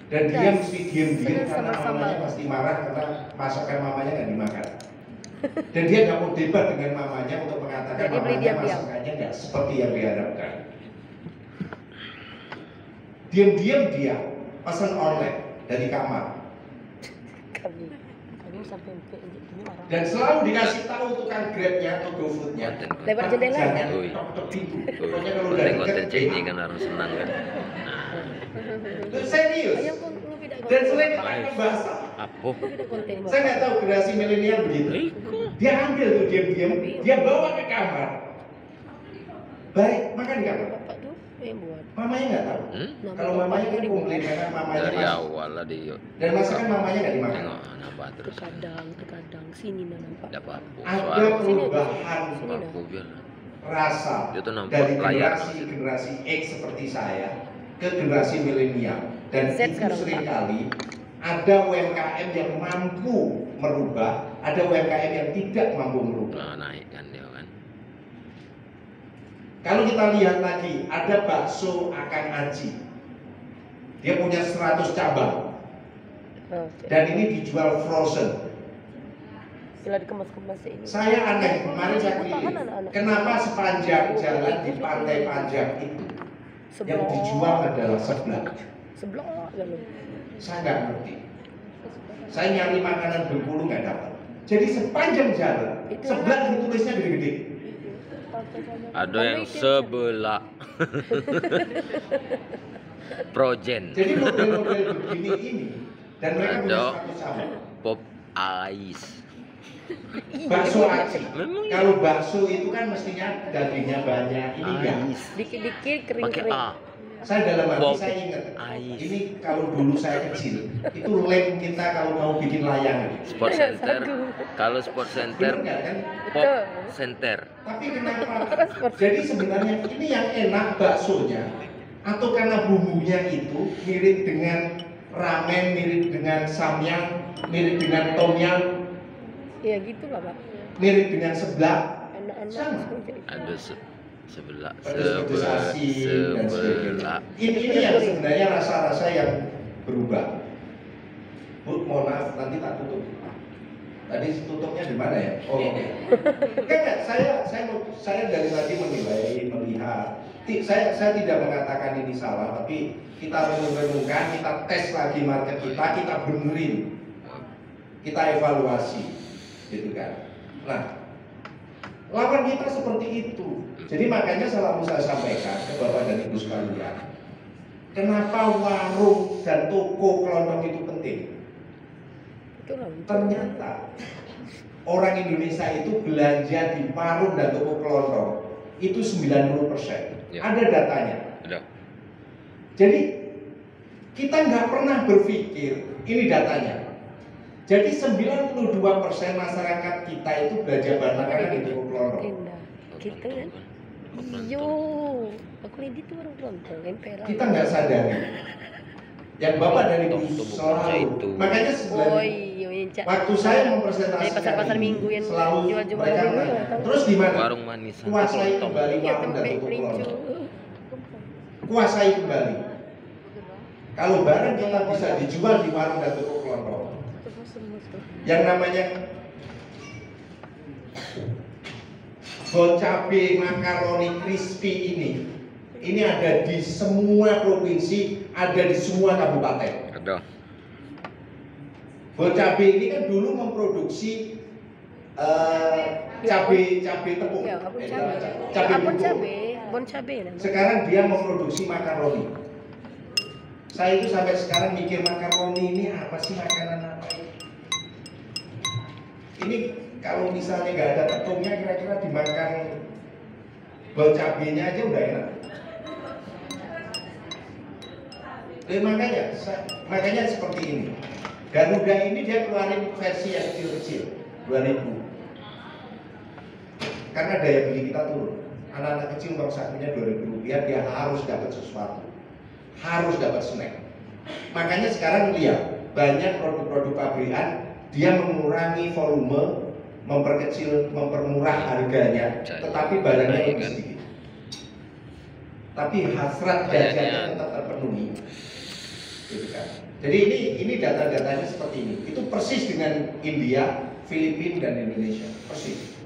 S5: Dan dia
S6: Gas.
S5: mesti diem-diem
S6: Seneng
S5: karena
S6: sama
S5: mamanya
S6: sambal.
S5: pasti marah karena masakan mamanya nggak dimakan. Dan dia nggak mau debat dengan mamanya untuk mengatakan
S6: Jadi beli
S5: mamanya
S6: diam-diam.
S5: masakannya nggak seperti yang diharapkan. Diam-diam dia pesan online dari kamar.
S6: Kami sampai ini marah.
S5: Dan selalu dikasih tahu tukang Grab-nya atau GoFood-nya.
S6: Lewat jendela
S5: Jangan
S6: kan?
S4: Ui.
S5: tok-tok pintu. Pokoknya kalau udah
S4: Konten-konten
S5: deket,
S4: ini kan harus senang kan.
S5: Itu serius.
S6: Ayam kok ngopi dak
S5: Dan selain
S6: konten.
S5: pakai bahasa,
S4: Apa?
S6: Ngopi dak konten.
S5: saya nggak tahu generasi milenial begitu. Dia ambil tuh diam-diam, dia bawa ke kamar. Baik, makan di kamar.
S6: Bapak tuh yang buat.
S5: Mamanya nggak tahu.
S4: Hmm?
S5: Kalau mamanya kan komplain karena mamanya
S4: Dari
S5: masak.
S4: awal lah dia.
S5: Dan masakan mamanya nggak dimakan.
S4: Tengok nampak terus.
S6: Terkadang sini nah nampak.
S4: Tidak apa-apa.
S5: Ada
S4: Suara
S5: perubahan
S4: aku biar.
S5: rasa
S4: Dia tuh nampak
S5: dari
S4: layar.
S5: generasi X seperti saya ke generasi milenial. Dan
S6: Z
S5: itu
S6: sekarang, Pak.
S5: seringkali ada UMKM yang mampu merubah, ada UMKM yang tidak mampu merubah.
S4: Nah, naik kan dia kan.
S5: Kalau kita lihat lagi, ada bakso Akan Aji. Dia punya 100 cabang
S6: Oh,
S5: dan ini dijual frozen.
S6: Bila dikemas-kemas ini.
S5: Saya aneh, kemarin saya
S6: Tahan
S5: keliling.
S6: anak-anak.
S5: Kenapa sepanjang jalan di Pantai Panjang itu yang dijual adalah seblak?
S6: Seblak kan.
S5: Saya nggak ngerti. Saya nyari makanan Bengkulu nggak dapat. Jadi sepanjang jalan seblak ditulisnya gede-gede.
S4: Ada yang sebelah. Projen.
S5: Jadi model-model begini ini dan mereka punya
S4: Ada
S5: status sama.
S4: pop ice.
S5: Bakso aci.
S4: Memang iya.
S5: Kalau bakso itu kan mestinya dagingnya banyak. Ini enggak.
S4: Ice.
S6: Dikit-dikit
S4: Pakai
S6: kering-kering.
S4: A.
S5: Saya dalam hati
S4: Pop
S5: saya ingat.
S4: ice.
S5: Ini kalau dulu saya kecil, itu lem kita kalau mau bikin layangan.
S4: Sport center. Kalau sport center,
S5: Bener nggak kan?
S4: pop center.
S5: Tapi kenapa? Jadi sebenarnya ini yang enak baksonya atau karena bumbunya itu mirip dengan ramen, mirip dengan samyang, mirip dengan tom yum,
S6: Ya gitulah Pak.
S5: mirip dengan seblak.
S6: Anak-anak
S5: Sama.
S4: Ada sebelah.
S5: Pedes-pedes asin dan
S4: Sebelah.
S5: sebagainya. Ini yang sebenarnya rasa-rasa yang berubah. Bu, mohon maaf, nanti tak tutup. Tadi tutupnya di mana ya? Oh, oke. Enggak, saya dari tadi menilai, melihat. Saya tidak mengatakan ini salah, tapi kita renung-renungkan, kita tes lagi market kita benerin, kita evaluasi, gitu kan. Nah, lawan kita seperti itu. Jadi makanya selalu saya sampaikan ke Bapak dan Ibu sekalian, kenapa warung dan toko kelontong itu penting?
S6: Itulah.
S5: Ternyata orang Indonesia itu belanja di warung dan toko kelontong itu 90%.
S4: Ya.
S5: Ada datanya.
S4: Ada.
S5: Jadi kita nggak pernah berpikir ini datanya. Jadi 92% masyarakat kita itu belanja bahan makanan di toko kelontong.
S6: Indah. Kita kan. Iyo, aku lihat itu orang kelontong, emperan.
S5: Kita nggak sadari. Yang Bapak dan Ibu
S4: Toko-toko
S5: selalu.
S4: itu.
S5: Makanya
S6: Oh
S5: sebenarnya
S6: iya, yang cak.
S5: waktu saya
S6: Dari
S5: mempresentasikan
S6: pasar-pasar
S5: ini,
S6: minggu yang
S5: selalu
S6: jual-jual
S5: mereka
S6: minggu,
S5: nanya,
S6: ya, tahu.
S5: terus di mana?
S4: Warung manis
S5: Kuasai
S4: kelontong.
S5: kembali
S6: Iya,
S5: warung dan
S6: tempe
S5: toko
S6: rincu.
S5: kelontong. Kuasai kembali. Kalau barang kita bisa dijual di warung dan toko kelontong, yang namanya bol cabe makaroni crispy ini ada di semua provinsi, ada di semua kabupaten.
S4: Ada.
S5: Bol cabe ini kan dulu memproduksi cabe tepung,
S6: Ya, abon
S5: Eh,
S6: cabe.
S5: cabe
S6: Abon
S5: bubuk.
S6: cabe, bon cabe namanya.
S5: Sekarang dia memproduksi makaroni. Saya itu sampai sekarang mikir makaroni ini apa sih, makanan apa ini? Ini kalau misalnya nggak ada tepungnya, kira-kira dimakan bol cabenya aja udah enak. Makanya seperti ini. Garuda ini dia keluarin versi yang kecil-kecil, 2000. Karena daya beli kita turun. Anak-anak kecil uang sakunya 2.000 rupiah, dia harus dapat sesuatu, harus dapat snack. Makanya sekarang lihat banyak produk-produk pabrikan dia mengurangi volume, memperkecil, mempermurah harganya, tetapi barangnya lebih sedikit. Tapi hasrat jajannya tetap terpenuhi. Gitu kan. Jadi ini data-datanya seperti ini. Itu persis dengan India, Filipina dan Indonesia, persis.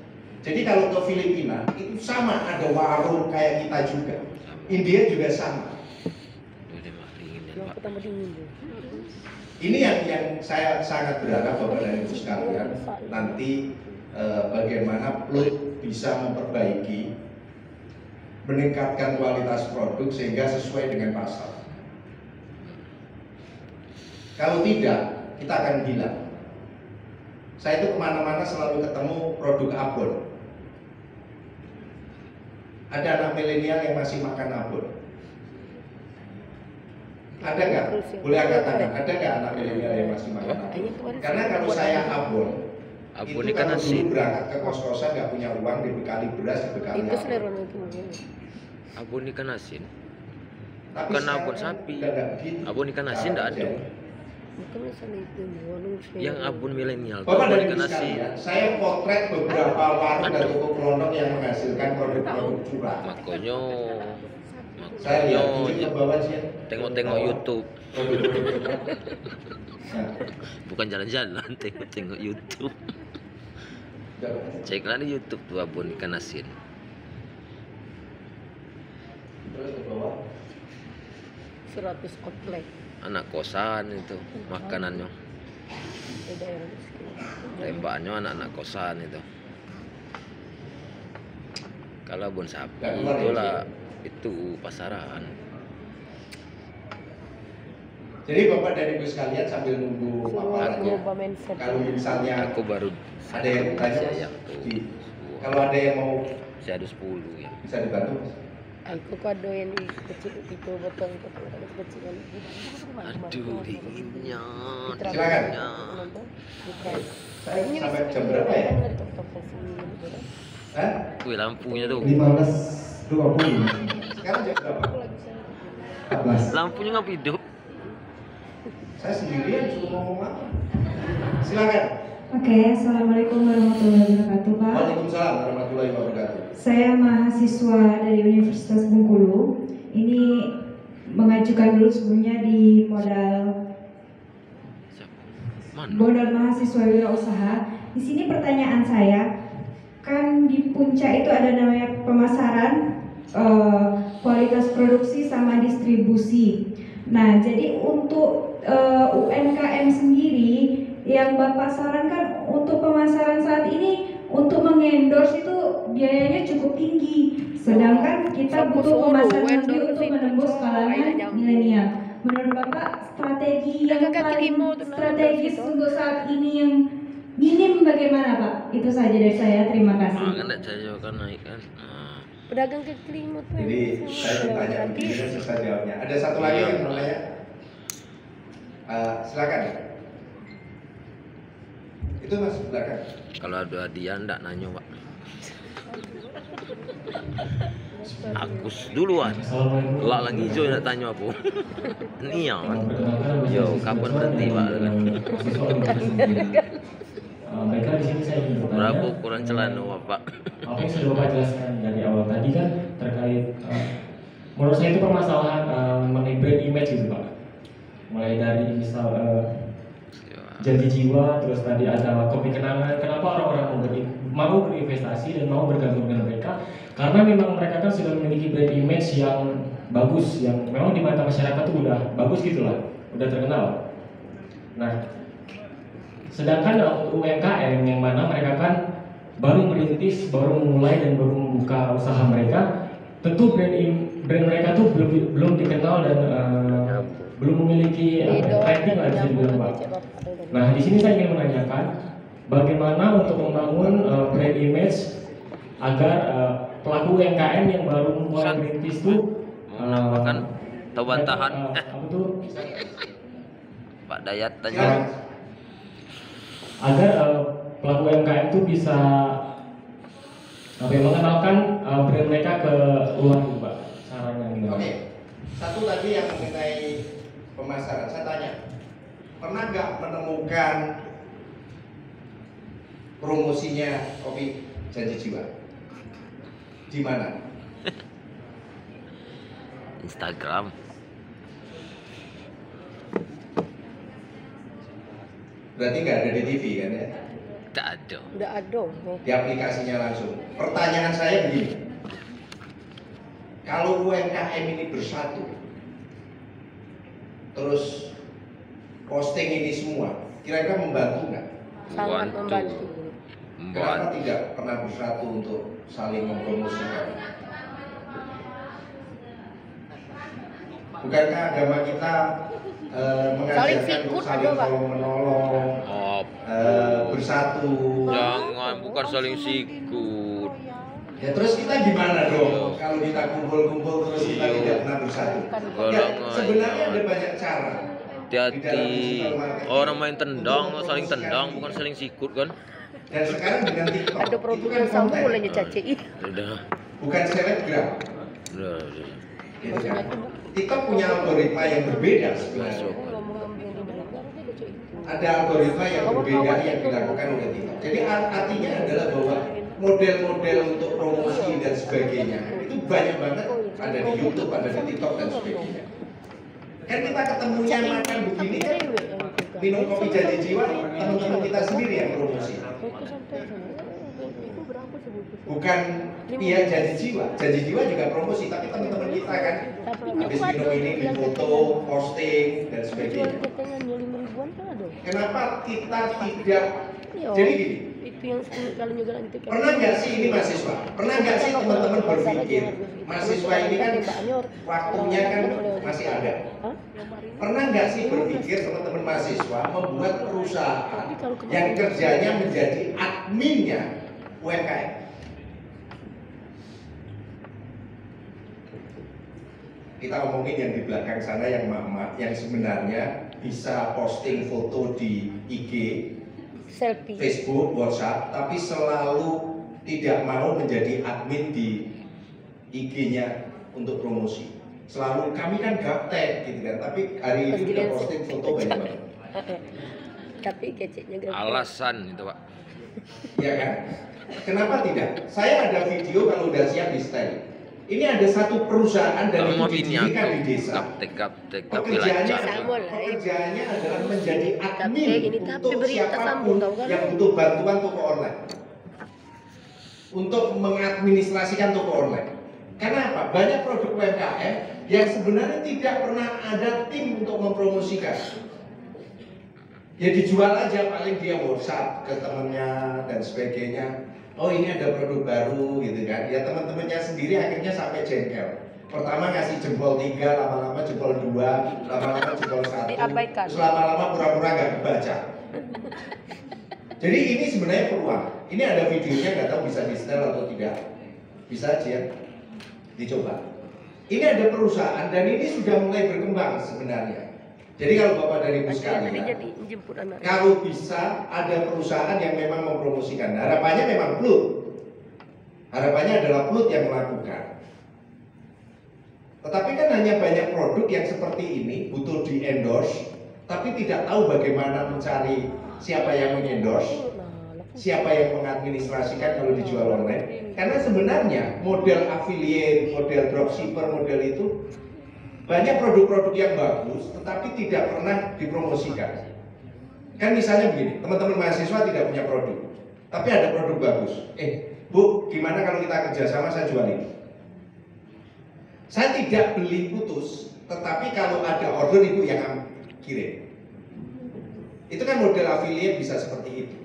S5: Jadi kalau ke Filipina itu sama, ada warung kayak kita juga. India juga sama.
S6: Yang pertama dingin tuh.
S5: Ini yang saya sangat berharap Bapak dan Ibu sekalian nanti bagaimana Plut bisa memperbaiki, meningkatkan kualitas produk sehingga sesuai dengan pasar. Kalau tidak, kita akan hilang. Saya itu kemana-mana selalu ketemu produk abon. Ada anak milenial yang masih makan abon. Ada nggak? Boleh angkat tangan. Ada nggak anak milenial yang masih makan abon? Karena kalau saya abon
S4: Abon
S5: itu
S4: ikan
S5: kalau
S4: asin.
S5: dulu berangkat ke kos-kosan nggak punya uang, dibekali beras, dibekali
S6: Itu
S5: abon.
S6: selera itu.
S4: Abon ikan asin.
S5: Tapi
S4: Bukan
S5: sekarang
S4: abon sapi.
S5: udah nggak begitu.
S4: Abon ikan asin nggak ada.
S6: Bukan misalnya itu, warung
S4: Yang abon milenial tuh
S5: Bapak
S4: abon
S5: dan
S4: ikan
S5: Ibu
S4: asin.
S5: sekalian, saya potret beberapa warung dan toko kelontong yang menghasilkan produk-produk curah.
S4: Makanya
S5: Saya lihat
S4: makanya
S5: izin ke bawah sih.
S4: tengok-tengok YouTube.
S5: Produk-produk curah. Nah,
S4: Bukan jalan-jalan, tengok-tengok YouTube. Ceklah di YouTube tuh abon ikan asin.
S5: Terus ke bawah.
S6: 100 komplek.
S4: Anak kosan itu makanannya.
S6: Di daerah miskin.
S4: Tembaknya anak-anak kosan itu. Kalau abon sapi
S5: Nggak keluar ya,
S4: itulah itu pasaran.
S5: Jadi Bapak dan Ibu sekalian sambil nunggu paparannya,
S6: Coba mindset.
S5: kalau misalnya
S4: Aku baru
S5: ada yang tanya,
S4: saya
S5: Mas,
S4: yang tuh.
S5: kalau ada yang mau
S4: Saya ada 10 ya.
S5: bisa dibantu, Mas.
S6: Aku kado yang kecil itu botol kecilan.
S4: Aduh dinginnya.
S5: Silakan. Saya sampai jam berapa ya? Hah?
S4: Wih lampunya tuh.
S3: 15.20.
S5: Sekarang jam berapa?
S3: 14.
S4: Lampunya nggak hidup.
S5: Saya sendirian suruh ngomong apa? Silakan.
S1: Oke, Assalamualaikum warahmatullahi wabarakatuh, Pak.
S5: Waalaikumsalam warahmatullahi wabarakatuh.
S1: Saya mahasiswa dari Universitas Bengkulu. Ini mengajukan dulu sebelumnya di
S4: Mana?
S1: modal mahasiswa wirausaha. Di sini pertanyaan saya, kan di puncak itu ada namanya pemasaran, kualitas produksi sama distribusi. Nah, jadi untuk UMKM sendiri yang Bapak sarankan untuk pemasaran saat ini untuk mengendorse itu biayanya cukup tinggi. Sedangkan kita butuh pemasaran lebih untuk menembus kalangan milenial. Menurut Bapak strategi yang paling strategis untuk saat ini yang minim bagaimana Pak? Itu saja dari saya. Terima kasih.
S4: Kan enggak saya kan naik kan.
S6: Pedagang kaki lima tuh.
S5: Jadi saya tanya begini dan selesai jawabnya. Ada satu lagi yang mau nanya. Silakan. Itu Mas, silakan.
S4: Kalau ada dia enggak nanya Pak. Aku duluan. Lah lagi hijau enggak tanya aku. Nih ya. Yo, kapan berhenti Pak?
S8: Mereka di sini saya ingin bertanya.
S4: Berapa ukuran celana Bapak?
S8: Apa yang sudah Bapak jelaskan dari awal tadi kan terkait menurut saya itu permasalahan mengenai brand image gitu Pak. Mulai dari misal janji jiwa, terus tadi ada kopi kenangan. Kenapa orang-orang mau berinvestasi dan mau bergabung dengan mereka? Karena memang mereka kan sudah memiliki brand image yang bagus, yang memang di mata masyarakat itu udah bagus gitulah, udah terkenal. Nah, sedangkan untuk UMKM yang mana mereka kan baru merintis, baru memulai dan baru membuka usaha mereka, tentu brand mereka tuh belum dikenal dan belum memiliki rating lah bisa dibilang Pak. Nah di sini saya ingin menanyakan bagaimana untuk membangun brand image agar pelaku UMKM yang baru mulai merintis tuh
S4: menambahkan atau bantahan.
S8: Apa tuh?
S4: Pak Dayat tanya.
S8: Agar pelaku UMKM itu bisa mengenalkan brand mereka ke luar Pak. Caranya gimana?
S5: Oke. Satu tadi yang mengenai pemasaran, saya tanya, pernah nggak menemukan promosinya kopi janji jiwa? Di mana?
S4: Instagram.
S5: Berarti nggak ada di TV kan ya?
S4: Tidak ada.
S6: Udah ada.
S5: Di aplikasinya langsung. Pertanyaan saya begini, kalau UMKM ini bersatu, terus posting ini semua, kira-kira membantu nggak?
S6: Sangat membantu.
S5: Kenapa tidak pernah bersatu untuk saling mempromosikan? Bukankah agama kita mengajarkan untuk saling tolong menolong, bersatu?
S4: Jangan, bukan saling sikut.
S5: Ya terus kita gimana dong? Kalau kita kumpul-kumpul terus kita tidak pernah bersatu? Ya, sebenarnya ada banyak cara.
S4: Hati-hati. Orang main tendang, saling tendang, bukan saling sikut kan?
S5: Dan sekarang dengan TikTok,
S6: Ada produk yang sama mulanya caci.
S4: Udah.
S5: bukan selebgram.
S4: Udah.
S5: Gitu kan? TikTok punya algoritma yang berbeda sebenarnya. Ada algoritma yang berbeda yang dilakukan oleh TikTok. Jadi artinya adalah bahwa model-model untuk promosi dan sebagainya itu banyak banget ada di YouTube, ada di TikTok dan sebagainya. Kan kita ketemunya makan begini kan, minum kopi janji jiwa, teman-teman kita sendiri yang promosi. bukan pihak janji jiwa. Janji jiwa juga promosi, tapi teman-teman kita kan habis minum ini difoto, posting dan sebagainya. Kenapa kita tidak? Jadi gini,
S6: itu yang 10 kali juga itu kan.
S5: Pernah nggak sih ini mahasiswa? Pernah nggak sih teman-teman berpikir mahasiswa ini kan waktunya kan masih ada? Pernah nggak sih berpikir teman-teman mahasiswa membuat perusahaan yang kerjanya menjadi adminnya UMKM? Kita ngomongin yang di belakang sana yang mama yang sebenarnya bisa posting foto di IG,
S6: Selfie.
S5: Facebook, WhatsApp, tapi selalu tidak mau menjadi admin di IG-nya untuk promosi. Selalu kami kan gaptek gitu kan, tapi hari ini udah posting foto banyak banget.
S6: Tapi keceknya gak.
S4: Alasan itu Pak.
S5: Iya kan? Kenapa tidak? Saya ada video kalau udah siap di style. Ini ada satu perusahaan dan itu didirikan di desa. Pekerjaannya adalah menjadi admin untuk siapapun yang butuh bantuan toko online, untuk mengadministrasikan toko online. Karena apa? Banyak produk UMKM yang sebenarnya tidak pernah ada tim untuk mempromosikan. Ya dijual aja, paling dia WhatsApp ke temennya dan sebagainya. Oh ini ada produk baru gitu kan. Ya teman-temannya sendiri akhirnya sampai jengkel. Pertama ngasih jempol 3, lama-lama jempol 2, lama-lama jempol 1. Terus lama-lama pura-pura nggak kebaca. Jadi ini sebenarnya peluang. Ini ada videonya, nggak tahu bisa di setel atau tidak. Bisa aja dicoba. Ini ada perusahaan dan ini sudah mulai berkembang sebenarnya. Jadi kalau Bapak dan Ibu sekalian, kalau bisa ada perusahaan yang memang mempromosikan, harapannya memang Plut. Harapannya adalah Plut yang melakukan. Tetapi kan hanya banyak produk yang seperti ini butuh di endorse, tapi tidak tahu bagaimana mencari siapa yang mengendorse, siapa yang mengadministrasikan kalau dijual online. Karena sebenarnya model affiliate, model dropshipper, model itu banyak produk-produk yang bagus, tetapi tidak pernah dipromosikan. Kan misalnya begini, teman-teman mahasiswa tidak punya produk, tapi ada produk bagus. Bu, gimana kalau kita kerjasama saya jual ini? Saya tidak beli putus, tetapi kalau ada order ibu yang kirim. Itu kan model affiliate bisa seperti itu.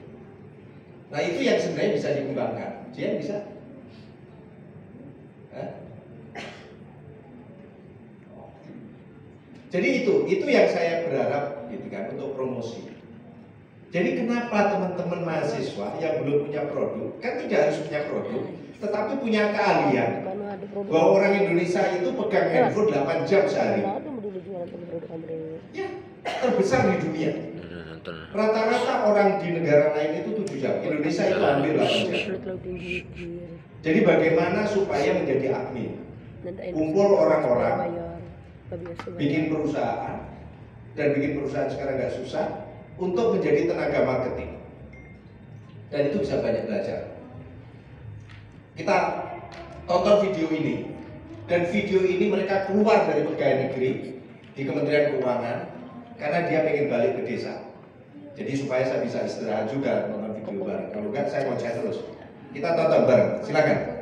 S5: Nah itu yang sebenarnya bisa dikembangkan. Dia bisa. Jadi itu yang saya berharap gitu kan untuk promosi. Jadi kenapa teman-teman mahasiswa yang belum punya produk, kan tidak harus punya produk, tetapi punya keahlian. Bahwa orang Indonesia itu pegang handphone 8 jam sehari. Ya, terbesar di dunia. Rata-rata orang di negara lain itu 7 jam. Indonesia itu hampir 8 jam. Jadi bagaimana supaya menjadi admin? Kumpul orang-orang, bikin perusahaan, dan bikin perusahaan sekarang nggak susah, untuk menjadi tenaga marketing. Dan itu bisa banyak belajar. Kita tonton video ini, dan video ini mereka keluar dari pegawai negeri di Kementerian Keuangan karena dia pengen balik ke desa. Jadi supaya saya bisa istirahat juga nonton video bareng. Kalau enggak saya ngoceh terus. Kita tonton bareng, silakan.